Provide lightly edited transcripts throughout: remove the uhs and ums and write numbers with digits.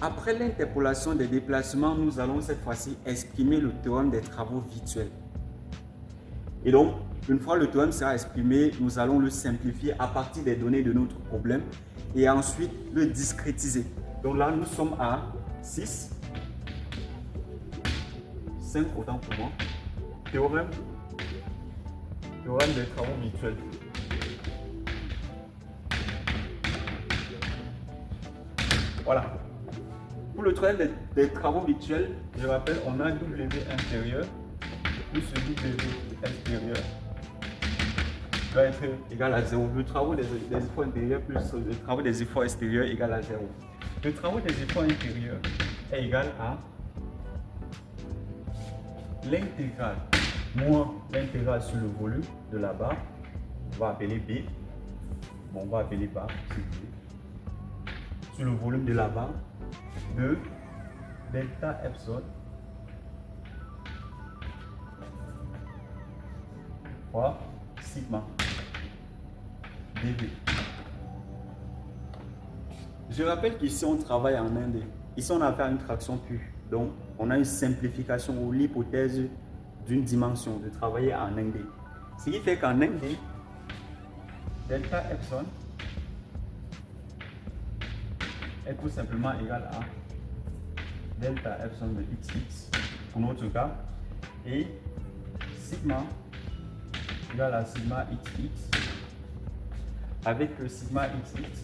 Après l'interpolation des déplacements, nous allons cette fois-ci exprimer le théorème des travaux virtuels. Et donc, une fois le théorème sera exprimé, nous allons le simplifier à partir des données de notre problème et ensuite le discrétiser. Donc là, nous sommes à 6, 5 autant pour moi. Théorème des travaux virtuels. Voilà. Pour le théorème des travaux virtuels, je rappelle, on a W intérieur plus W extérieur va être égal à 0. Le travail des efforts intérieurs plus le travail des efforts extérieurs égal à 0. Le travail des efforts intérieurs est égal à l'intégrale moins l'intégrale sur le volume de la barre. On va appeler B. Bon, on va appeler barre sur le volume de la barre de delta epsilon fois sigma dV. Je rappelle qu'ici on travaille en indé. Ici on a affaire à une traction pure. Donc on a une simplification ou l'hypothèse d'une dimension, de travailler en indé. Ce qui fait qu'en indé, delta epsilon est tout simplement égal à delta epsilon de xx pour notre cas et sigma égal à sigma xx avec le sigma xx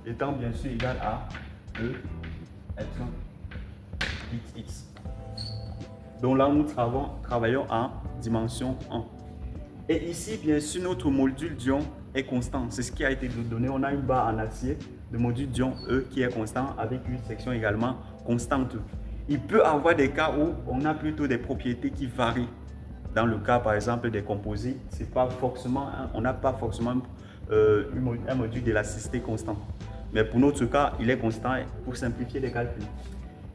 étant bien sûr égal à E epsilon xx. Donc là, nous travaillons en dimension 1. Et ici, bien sûr, notre module d'ion est constant. C'est ce qui a été donné. On a une barre en acier de module d'ion E qui est constant avec une section également constante. Il peut y avoir des cas où on a plutôt des propriétés qui varient. Dans le cas, par exemple, des composites, c'est pas forcément, on n'a pas forcément un module d'élasticité constant. Mais pour notre cas, il est constant pour simplifier les calculs.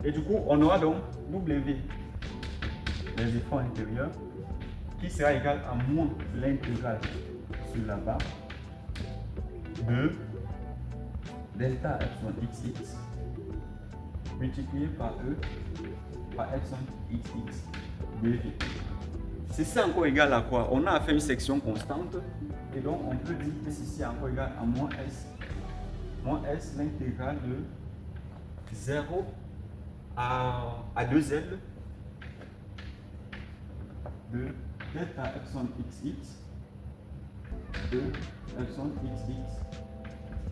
Et du coup, on aura donc W, les efforts intérieurs, qui sera égal à moins l'intégrale sur la barre de delta epsilon xx multiplié par E par epsilon xx dV. Ceci est encore égal à quoi? On a fait une section constante et donc on peut dire que ceci est encore égal à moins S l'intégrale de 0 à 2L de delta epsilon xx de epsilon xx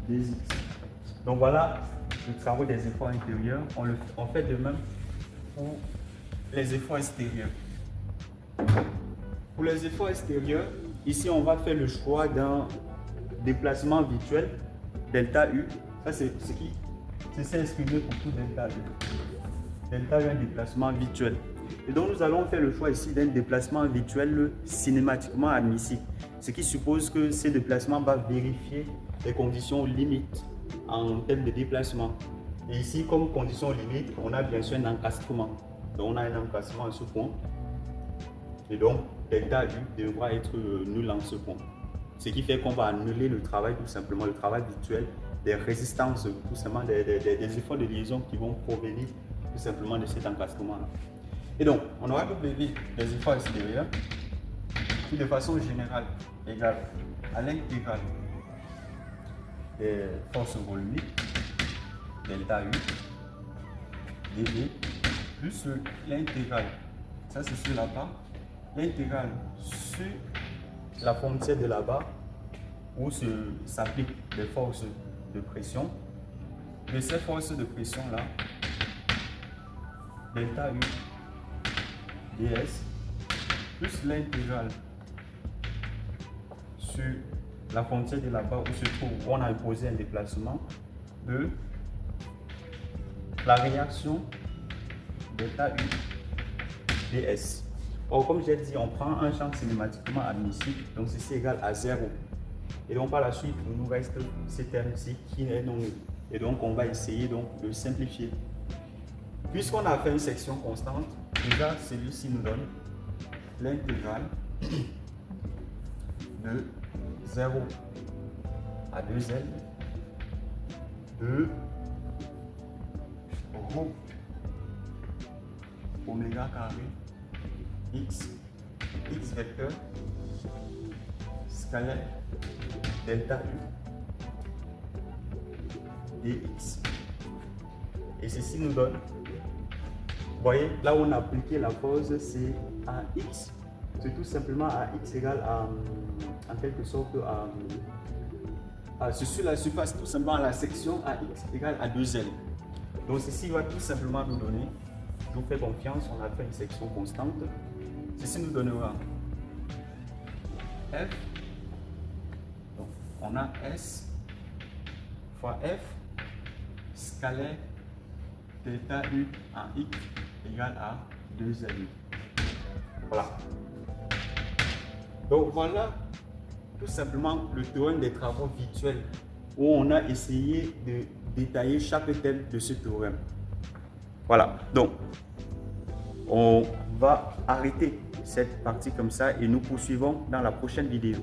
dx. Donc voilà le travail des efforts intérieurs. On fait de même pour les efforts extérieurs. Pour les efforts extérieurs, ici on va faire le choix d'un déplacement virtuel delta U. Ça c'est ce qui s'est exprimé pour tout delta U. Delta U est un déplacement virtuel. Et donc nous allons faire le choix ici d'un déplacement virtuel cinématiquement admissible. Ce qui suppose que ce déplacement va vérifier les conditions limites en termes de déplacement. Et ici, comme condition limite, on a bien sûr un encastrement. Donc on a un encastrement à ce point. Et donc, delta U devra être nul en ce point. Ce qui fait qu'on va annuler le travail, tout simplement, le travail virtuel des résistances, tout simplement des efforts de liaison qui vont provenir tout simplement de cet encastrement-là. Et donc, on aura W des efforts extérieurs qui, de façon générale, égale à l'intégrale des forces volumiques, delta U, dV, plus l'intégrale, ça c'est sur la barre, l'intégrale sur la frontière de la barre où s'appliquent les forces de pression. De ces forces de pression là, delta U ds plus l'intégrale sur la frontière de la barre où se trouve, où on a imposé un déplacement de la réaction delta U ds. Or, comme j'ai dit, on prend un champ cinématiquement admissible, donc ceci est égal à 0. Et donc par la suite, il nous reste ce terme-ci qui est non nul. Et donc on va essayer donc de simplifier. Puisqu'on a fait une section constante, déjà celui-ci nous donne l'intégrale de 0 à 2L de rho oméga carré x vecteur scalaire delta u dx. Et ceci nous donne, vous voyez, là où on a appliqué la force, c'est à x. C'est tout simplement à x égale à, en quelque sorte, c'est sur la surface, tout simplement à la section à x égale à 2L. Donc ceci va tout simplement nous donner, je vous fais confiance, on a fait une section constante. Ceci nous donnera F, donc on a S fois F scalaire delta U en X égale à 2L. Voilà. Donc voilà tout simplement le théorème des travaux virtuels où on a essayé de détailler chaque thème de ce théorème. Voilà, donc on va arrêter cette partie comme ça et nous poursuivons dans la prochaine vidéo.